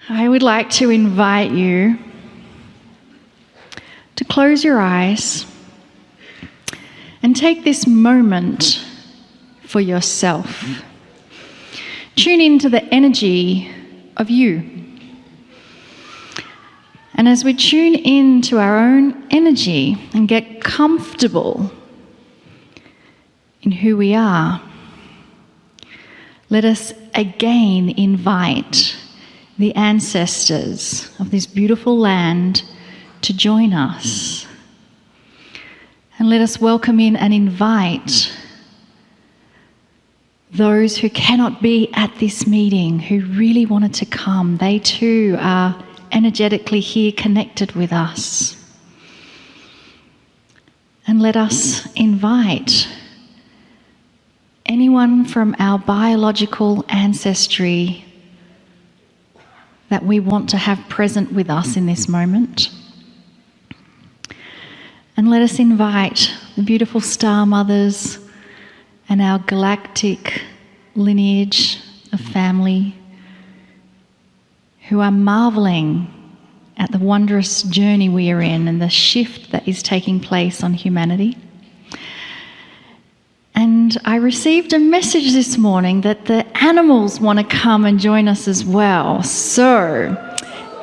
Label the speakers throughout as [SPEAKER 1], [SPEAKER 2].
[SPEAKER 1] I would like to invite you to close your eyes and take this moment for yourself. Tune into the energy of you. And as we tune into our own energy and get comfortable in who we are, let us again invite the ancestors of this beautiful land to join us. And let us welcome in and invite those who cannot be at this meeting, who really wanted to come. They too are energetically here connected with us. And let us invite anyone from our biological ancestry that we want to have present with us in this moment. And let us invite the beautiful star mothers and our galactic lineage of family who are marveling at the wondrous journey we are in and the shift that is taking place on humanity. And I received a message this morning that the animals want to come and join us as well. So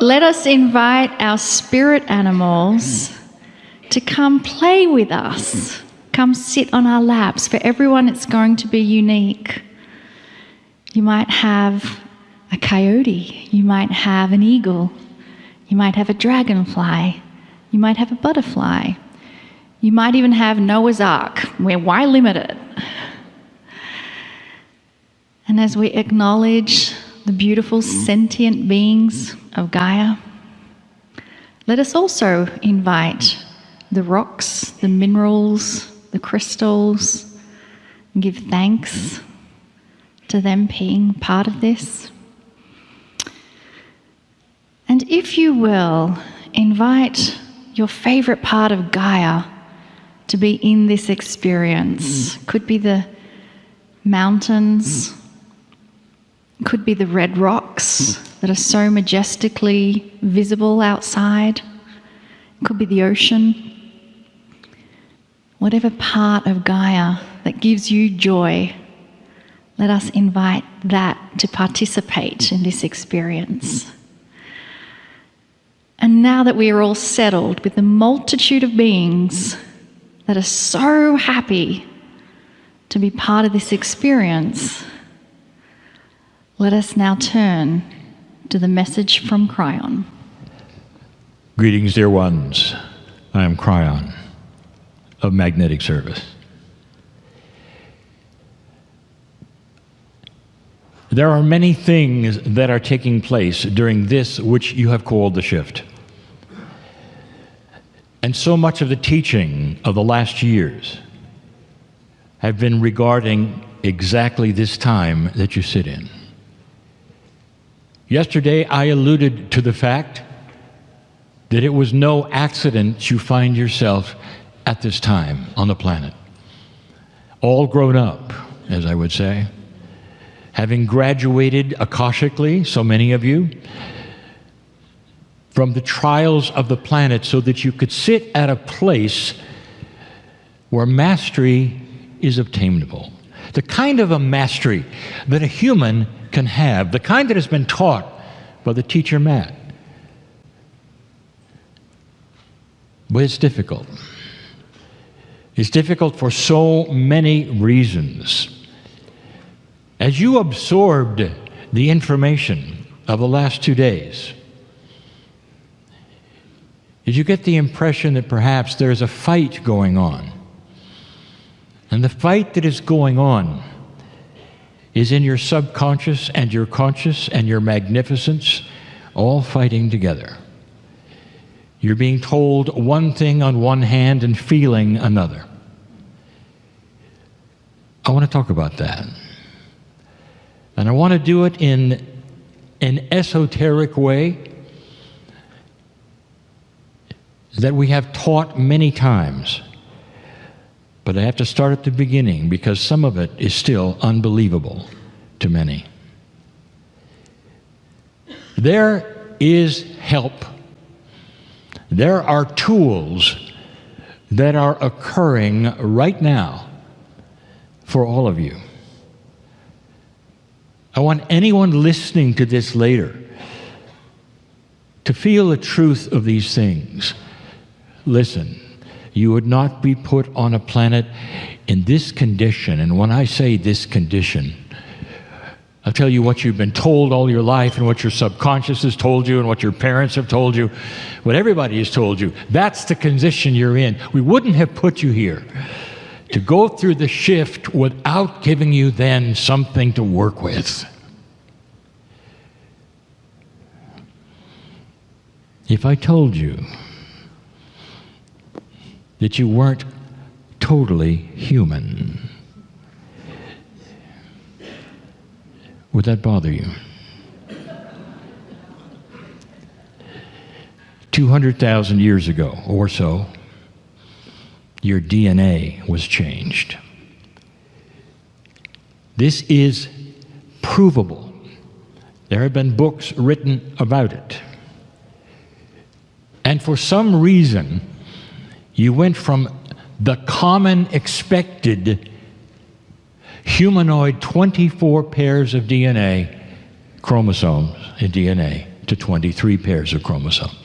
[SPEAKER 1] let us invite our spirit animals to come play with us. Come sit on our laps. For everyone, it's going to be unique. You might have a coyote. You might have an eagle. You might have a dragonfly. You might have a butterfly. You might even have Noah's Ark. Why limit it? And as we acknowledge the beautiful sentient beings of Gaia, let us also invite the rocks, the minerals, the crystals, and give thanks to them being part of this. And if you will, invite your favorite part of Gaia to be in this experience. Could be the mountains, could be the red rocks that are so majestically visible outside, could be the ocean. Whatever part of Gaia that gives you joy, let us invite that to participate in this experience. And now that we are all settled with the multitude of beings that are so happy to be part of this experience, let us now turn to the message from Kryon.
[SPEAKER 2] Greetings, dear ones. I am Kryon of Magnetic Service. There are many things that are taking place during this which you have called the shift. And so much of the teaching of the last years have been regarding exactly this time that you sit in. Yesterday, I alluded to the fact that it was no accident you find yourself at this time on the planet. All grown up, as I would say, having graduated akashically, so many of you, from the trials of the planet so that you could sit at a place where mastery is obtainable. The kind of a mastery that a human can have, the kind that has been taught by the teacher Matt. But it's difficult. It's difficult for so many reasons. As you absorbed the information of the last 2 days, did you get the impression that perhaps there's a fight going on? And the fight that is going on is in your subconscious and your conscious and your magnificence all fighting together. You're being told one thing on one hand and feeling another. I want to talk about that. And I want to do it in an esoteric way that we have taught many times. But I have to start at the beginning because some of it is still unbelievable to many. There is help. There are tools that are occurring right now for all of you. I want anyone listening to this later to feel the truth of these things. Listen, you would not be put on a planet in this condition. And when I say this condition, I'll tell you what you've been told all your life and what your subconscious has told you and what your parents have told you, what everybody has told you. That's the condition you're in. We wouldn't have put you here to go through the shift without giving you then something to work with. If I told you that you weren't totally human, would that bother you? 200,000 years ago or so, your DNA was changed. This is provable. There have been books written about it. And for some reason, you went from the common expected humanoid 24 pairs of DNA, chromosomes in DNA, to 23 pairs of chromosomes.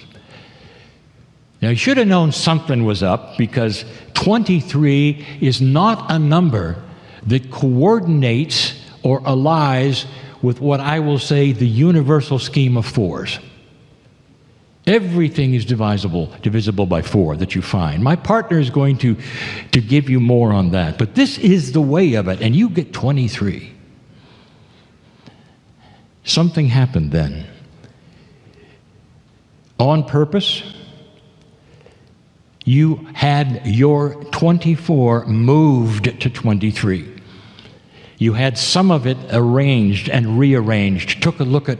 [SPEAKER 2] Now, you should have known something was up, because 23 is not a number that coordinates or allies with what I will say the universal scheme of fours. Everything is divisible by 4 that you find. My partner is going to give you more on that, but this is the way of it, and you get 23. Something happened then. On purpose, you had your 24 moved to 23. You had some of it arranged and rearranged. Take a look at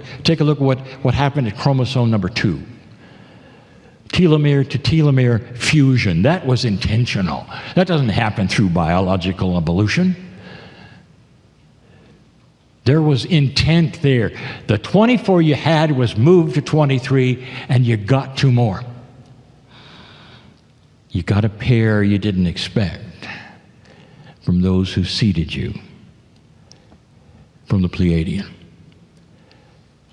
[SPEAKER 2] what happened at chromosome number 2. Telomere to telomere fusion. That was intentional. That doesn't happen through biological evolution. There was intent there. The 24 you had was moved to 23, and you got 2 more. You got a pair you didn't expect from those who seeded you, from the Pleiadian.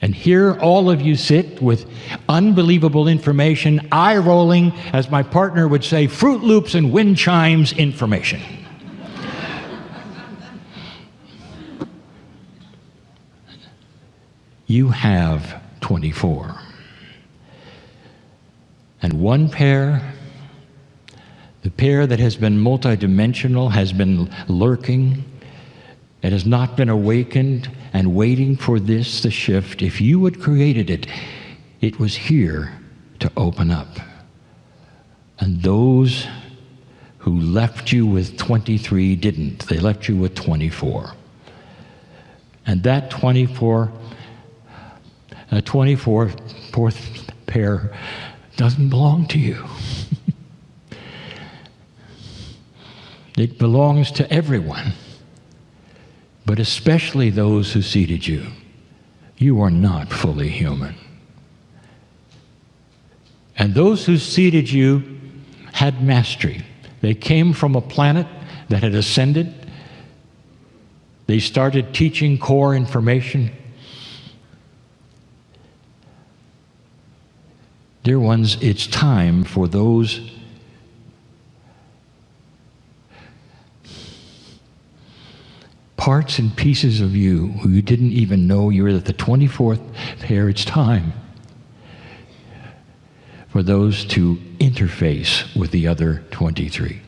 [SPEAKER 2] And here all of you sit with unbelievable information, eye-rolling, as my partner would say, Fruit Loops and wind chimes information. You have 24. And one pair, the pair that has been multidimensional, has been lurking, it has not been awakened and waiting for this, the shift. If you had created it, it was here to open up. And those who left you with 23 didn't. They left you with 24. And that 24th pair doesn't belong to you. It belongs to everyone, but especially those who seeded you. You are not fully human. And those who seeded you had mastery. They came from a planet that had ascended. They started teaching core information. Dear ones, it's time for those parts and pieces of you who you didn't even know you were at the 24th pair. It's time for those to interface with the other 23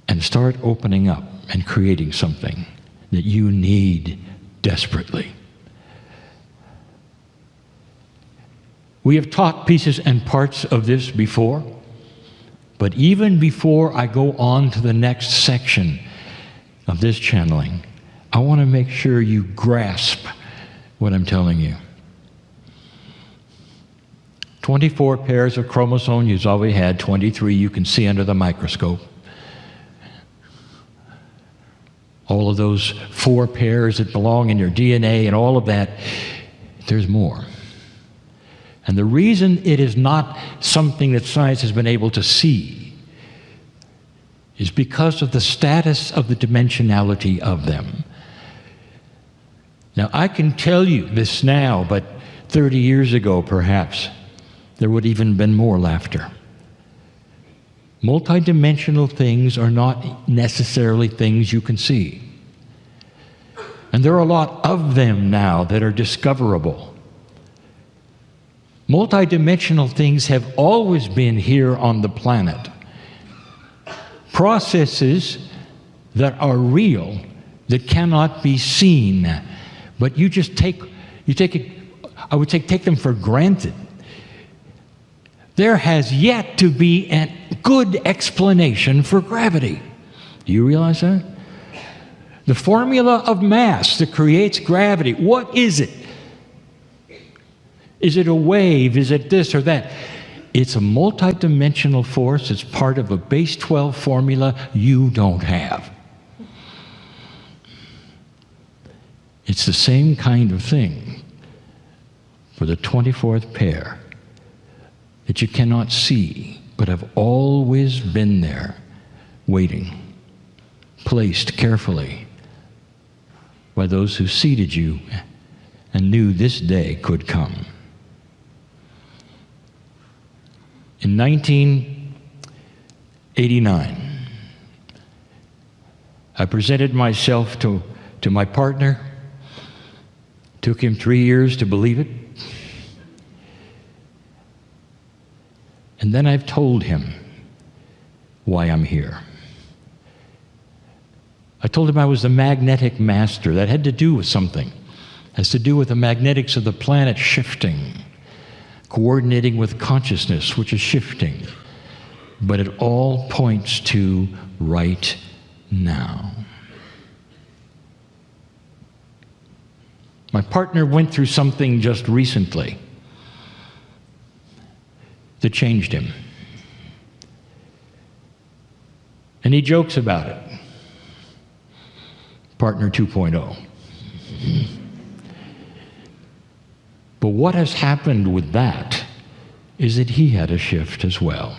[SPEAKER 2] and start opening up and creating something that you need desperately. We have taught pieces and parts of this before, but even before I go on to the next section of this channeling, I want to make sure you grasp what I'm telling you. 24 pairs of chromosomes, you've already had 23 you can see under the microscope. All of those 4 pairs that belong in your DNA and all of that, there's more. And the reason it is not something that science has been able to see is because of the status of the dimensionality of them. Now, I can tell you this now, but 30 years ago, perhaps, there would even been more laughter. Multidimensional things are not necessarily things you can see. And there are a lot of them now that are discoverable. Multidimensional things have always been here on the planet. Processes that are real, that cannot be seen, but you take it, I would say, take them for granted. There has yet to be a good explanation for gravity. Do you realize that? The formula of mass that creates gravity, what is it? Is it a wave? Is it this or that? It's a multidimensional force. It's part of a base 12 formula you don't have. It's the same kind of thing for the 24th pair that you cannot see, but have always been there, waiting, placed carefully by those who seated you and knew this day could come. In 1989, I presented myself to my partner. Took him 3 years to believe it. And then I've told him why I'm here. I told him I was the magnetic master. That had to do with something. It has to do with the magnetics of the planet shifting, coordinating with consciousness, which is shifting. But it all points to right now. My partner went through something just recently that changed him. And he jokes about it. Partner 2.0. But what has happened with that is that he had a shift as well.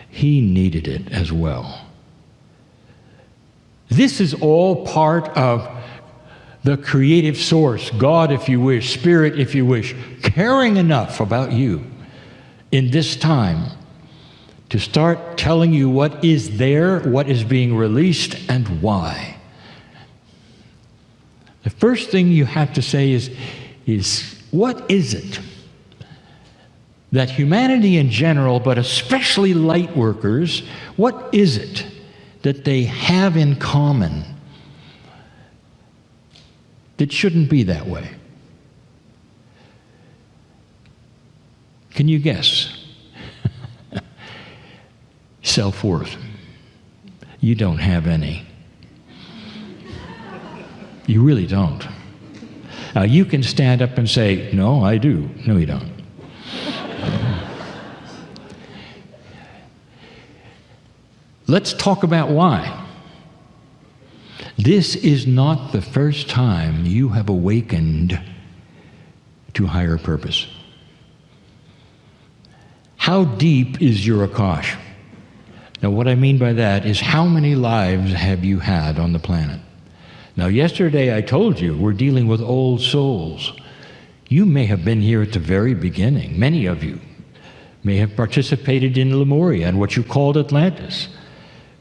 [SPEAKER 2] He needed it as well. This is all part of the creative source, God, if you wish, Spirit, if you wish, caring enough about you in this time to start telling you what is there, what is being released, and why. The first thing you have to say is what is it that humanity in general, but especially light workers, what is it that they have in common that shouldn't be that way? Can you guess? Self-worth. You don't have any. You really don't. Now, you can stand up and say, no, I do. No, you don't. Let's talk about why. This is not the first time you have awakened to higher purpose. How deep is your Akash? Now, what I mean by that is how many lives have you had on the planet? Now, yesterday I told you we're dealing with old souls. You may have been here at the very beginning. Many of you may have participated in Lemuria and what you called Atlantis.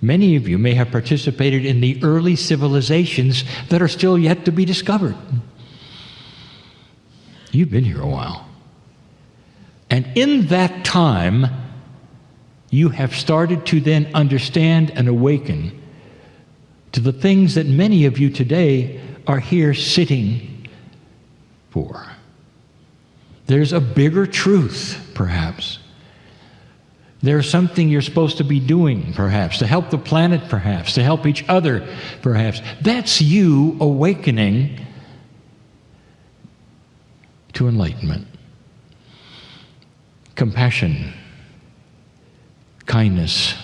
[SPEAKER 2] Many of you may have participated in the early civilizations that are still yet to be discovered. You've been here a while. And in that time, you have started to then understand and awaken to the things that many of you today are here sitting for. There's a bigger truth, perhaps. There's something you're supposed to be doing, perhaps, to help the planet, perhaps, to help each other, perhaps. That's you awakening to enlightenment. Compassion, kindness,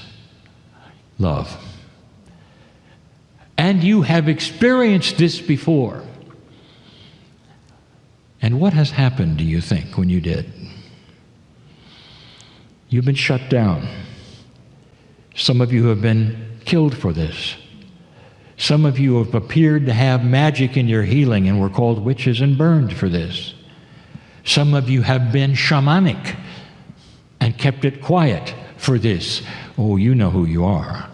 [SPEAKER 2] love. And you have experienced this before. And what has happened, do you think, when you did? You've been shut down. Some of you have been killed for this. Some of you have appeared to have magic in your healing and were called witches and burned for this. Some of you have been shamanic and kept it quiet for this. Oh, you know who you are.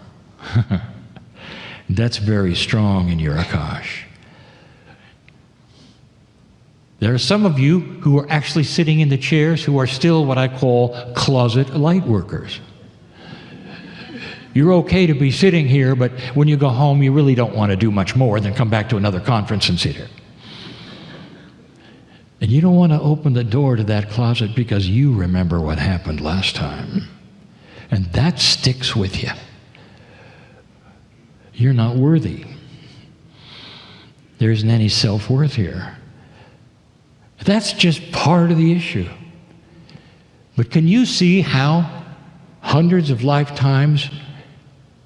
[SPEAKER 2] That's very strong in your Akash. There are some of you who are actually sitting in the chairs who are still what I call closet light workers. You're okay to be sitting here, but when you go home, you really don't want to do much more than come back to another conference and sit here. And you don't want to open the door to that closet because you remember what happened last time. And that sticks with you. You're not worthy. There isn't any self-worth here. That's just part of the issue. But can you see how hundreds of lifetimes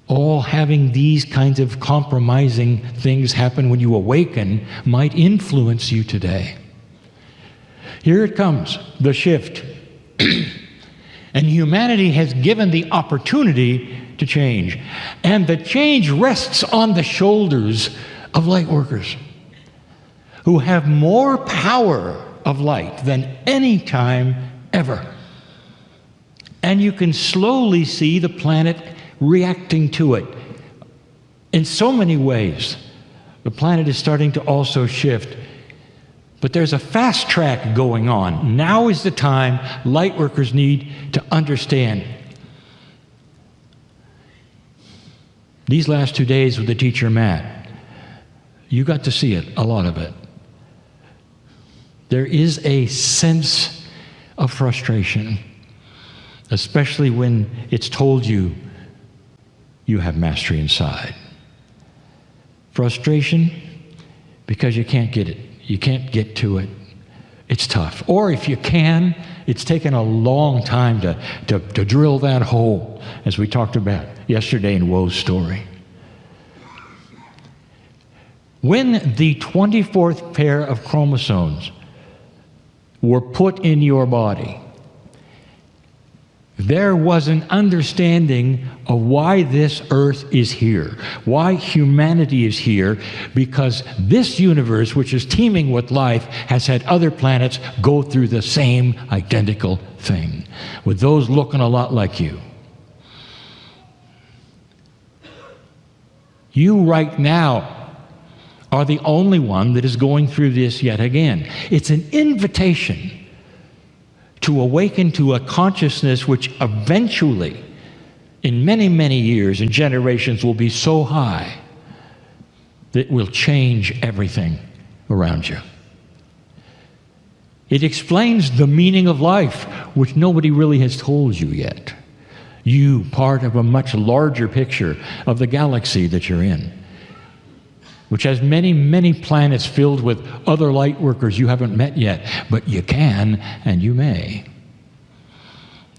[SPEAKER 2] all having these kinds of compromising things happen when you awaken might influence you today? Here it comes, the shift. And humanity has given the opportunity to change. And the change rests on the shoulders of light workers who have more power of light than any time ever. And you can slowly see the planet reacting to it. In so many ways, the planet is starting to also shift. But there's a fast track going on. Now is the time light workers need to understand. These last 2 days with the teacher Matt, you got to see it, a lot of it. There is a sense of frustration, especially when it's told you you have mastery inside. Frustration because you can't get it. You can't get to it. It's tough. Or if you can, it's taken a long time to drill that hole, as we talked about yesterday in Woe's story. When the 24th pair of chromosomes were put in your body, there was an understanding of why this earth is here, why humanity is here, because this universe, which is teeming with life, has had other planets go through the same identical thing, with those looking a lot like you. You right now are the only one that is going through this yet again. It's an invitation to awaken to a consciousness which eventually, in many, many years and generations, will be so high that it will change everything around you. It explains the meaning of life, which nobody really has told you yet. You, part of a much larger picture of the galaxy that you're in, which has many, many planets filled with other light workers you haven't met yet, but you can and you may.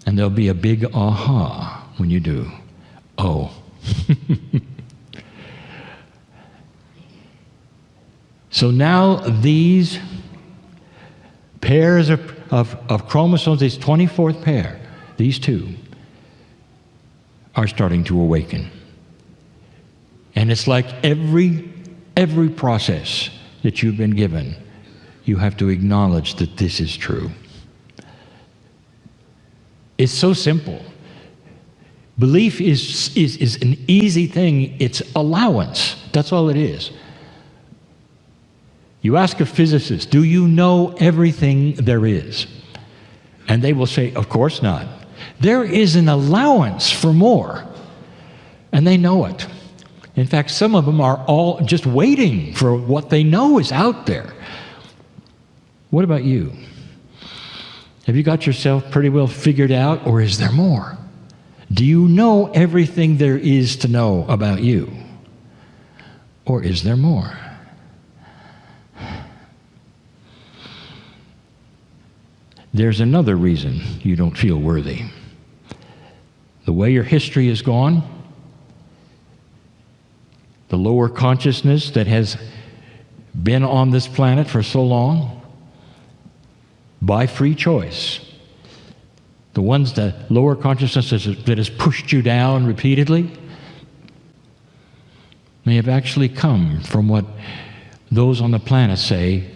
[SPEAKER 2] And there'll be a big aha when you do. Oh. So now these pairs of chromosomes, this 24th pair, these two, are starting to awaken. And it's like every process that you've been given, you have to acknowledge that this is true. It's so simple. Belief is an easy thing. It's allowance. That's all it is. You ask a physicist, do you know everything there is? And they will say, of course not. There is an allowance for more. And they know it. In fact, some of them are all just waiting for what they know is out there. What about you? Have you got yourself pretty well figured out, or is there more? Do you know everything there is to know about you? Or is there more? There's another reason you don't feel worthy. The way your history has gone, the lower consciousness that has been on this planet for so long, by free choice. The ones, the lower consciousness that has pushed you down repeatedly, may have actually come from what those on the planet say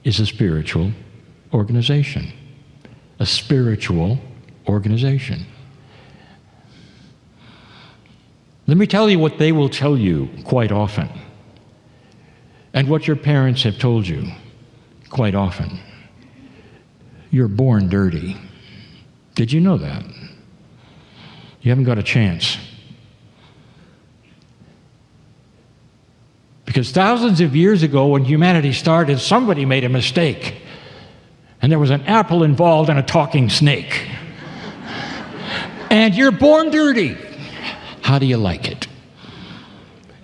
[SPEAKER 2] is a spiritual organization. A spiritual organization. Let me tell you what they will tell you quite often, and what your parents have told you quite often. You're born dirty. Did you know that? You haven't got a chance. Because thousands of years ago, when humanity started, somebody made a mistake. And there was an apple involved and a talking snake. And you're born dirty. How do you like it?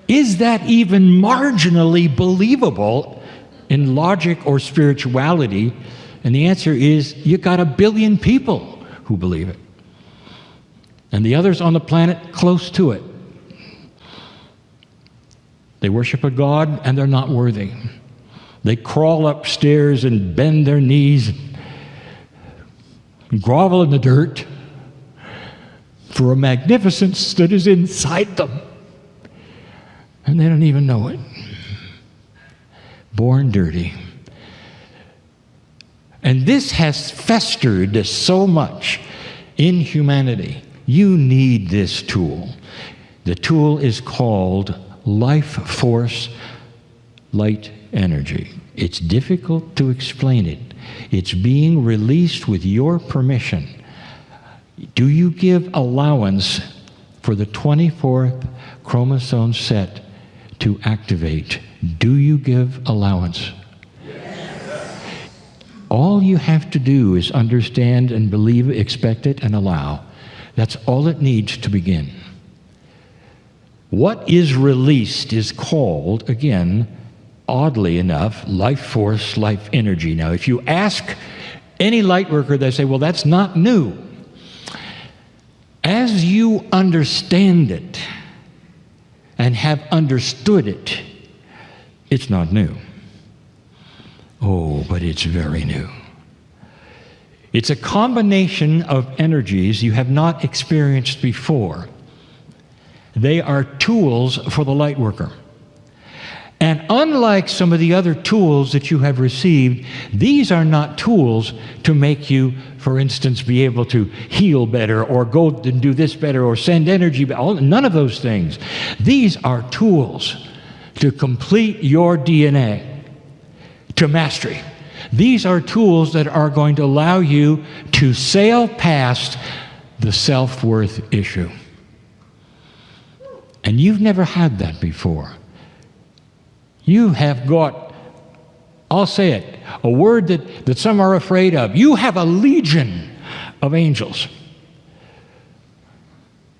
[SPEAKER 2] Is that even marginally believable in logic or spirituality? And the answer is, you got 1 billion people who believe it. And the others on the planet close to it. They worship a God and they're not worthy. They crawl upstairs and bend their knees and grovel in the dirt for a magnificence that is inside them. And they don't even know it. Born dirty. And this has festered so much in humanity. You need this tool. The tool is called life force light energy. It's difficult to explain it. It's being released with your permission. Do you give allowance for the 24th chromosome set to activate? Do you give allowance? Yes. All you have to do is understand and believe, expect it, and allow. That's all it needs to begin. What is released is called, again, oddly enough, life force, life energy. Now, if you ask any light worker, they say, well, that's not new. As you understand it and have understood it, it's not new. Oh, but it's very new. It's a combination of energies you have not experienced before. They are tools for the light worker. And unlike some of the other tools that you have received, these are not tools to make you, for instance, be able to heal better or go and do this better or send energy better. None of those things. These are tools to complete your DNA to mastery. These are tools that are going to allow you to sail past the self-worth issue. And you've never had that before. You have got, I'll say it, a word that some are afraid of. You have a legion of angels.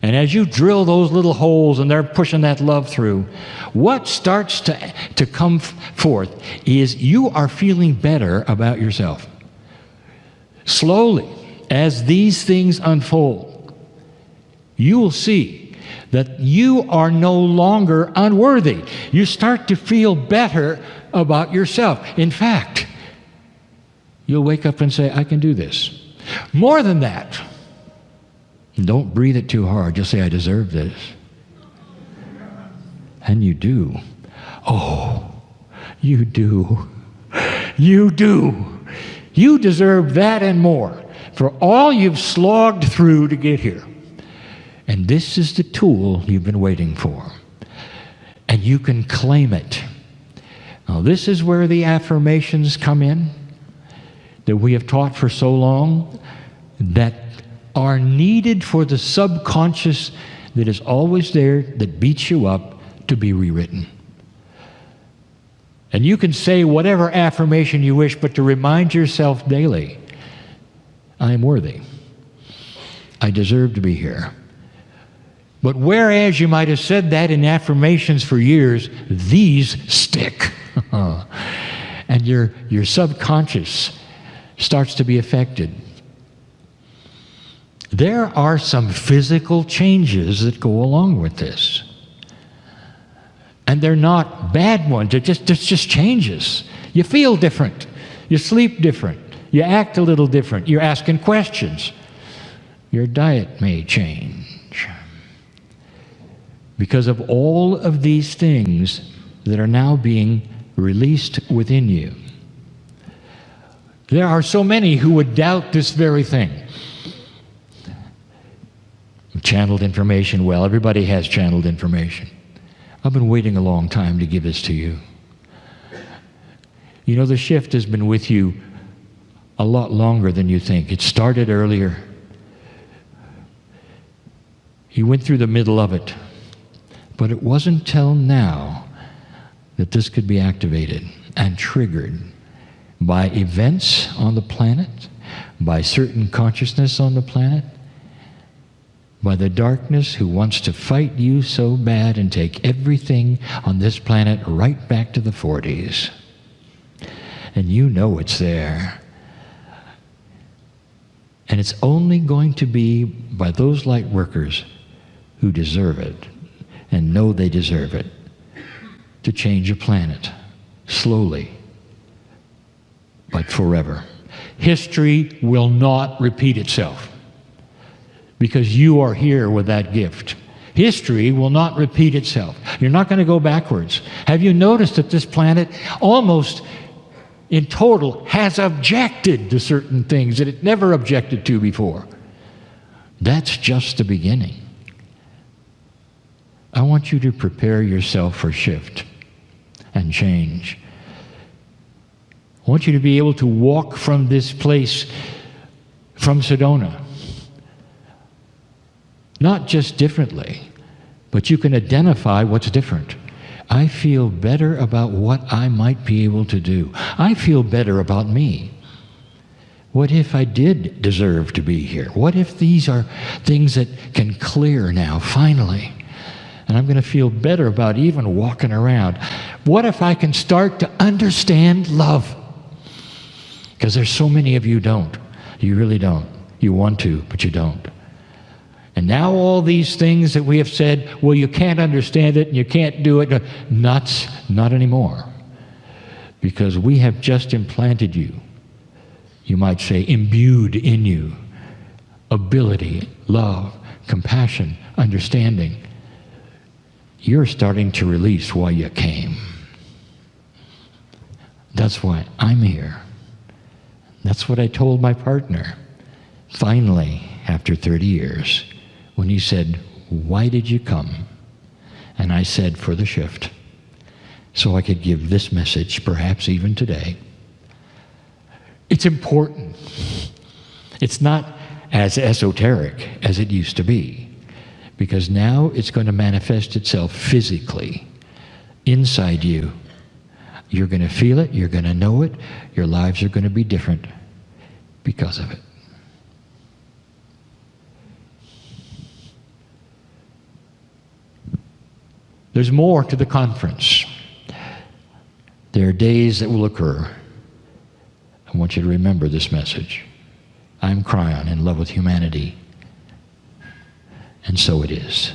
[SPEAKER 2] And as you drill those little holes and they're pushing that love through, what starts to come forth is you are feeling better about yourself. Slowly, as these things unfold, you will see that you are no longer unworthy. You start to feel better about yourself. In fact, you'll wake up and say, I can do this. More than that, don't breathe it too hard. Just say, I deserve this. And you do. Oh, you do. You do. You deserve that and more for all you've slogged through to get here. And this is the tool you've been waiting for. And you can claim it. Now, this is where the affirmations come in that we have taught for so long, that are needed for the subconscious that is always there, that beats you up, to be rewritten. And you can say whatever affirmation you wish, but to remind yourself daily, I am worthy. I deserve to be here. But whereas you might have said that in affirmations for years, these stick. And your subconscious starts to be affected. There are some physical changes that go along with this. And they're not bad ones. It's just changes. You feel different. You sleep different. You act a little different. You're asking questions. Your diet may change. Because of all of these things that are now being released within you. There are so many who would doubt this very thing. Channeled information, well, everybody has channeled information. I've been waiting a long time to give this to you. You know, the shift has been with you a lot longer than you think. It started earlier. You went through the middle of it. But it wasn't till now that this could be activated and triggered by events on the planet, by certain consciousness on the planet, by the darkness who wants to fight you so bad and take everything on this planet right back to the 40s. And you know it's there. And it's only going to be by those light workers who deserve it and know they deserve it to change a planet slowly but forever. History will not repeat itself because you are here with that gift. History will not repeat itself. You're not going to go backwards. Have you noticed that this planet almost in total has objected to certain things that it never objected to before? That's just the beginning. I want you to prepare yourself for shift and change. I want you to be able to walk from this place, from Sedona, not just differently, but you can identify what's different. I feel better about what I might be able to do. I feel better about me. What if I did deserve to be here? What if these are things that can clear now, finally? And I'm going to feel better about even walking around. What if I can start to understand love? Because there's so many of you don't. You really don't. You want to, but you don't. And now all these things that we have said, well, you can't understand it and you can't do it. Not anymore. Because we have just implanted you. You might say imbued in you ability, love, compassion, understanding. You're starting to release why you came. That's why I'm here. That's what I told my partner. Finally, after 30 years, when he said, "Why did you come?" And I said, "For the shift." So I could give this message, perhaps even today. It's important. It's not as esoteric as it used to be, because now it's going to manifest itself physically inside you. You're going to feel it, you're going to know it, your lives are going to be different because of it. There's more to the conference. There are days that will occur. I want you to remember this message. I'm Kryon, in love with humanity. And so it is.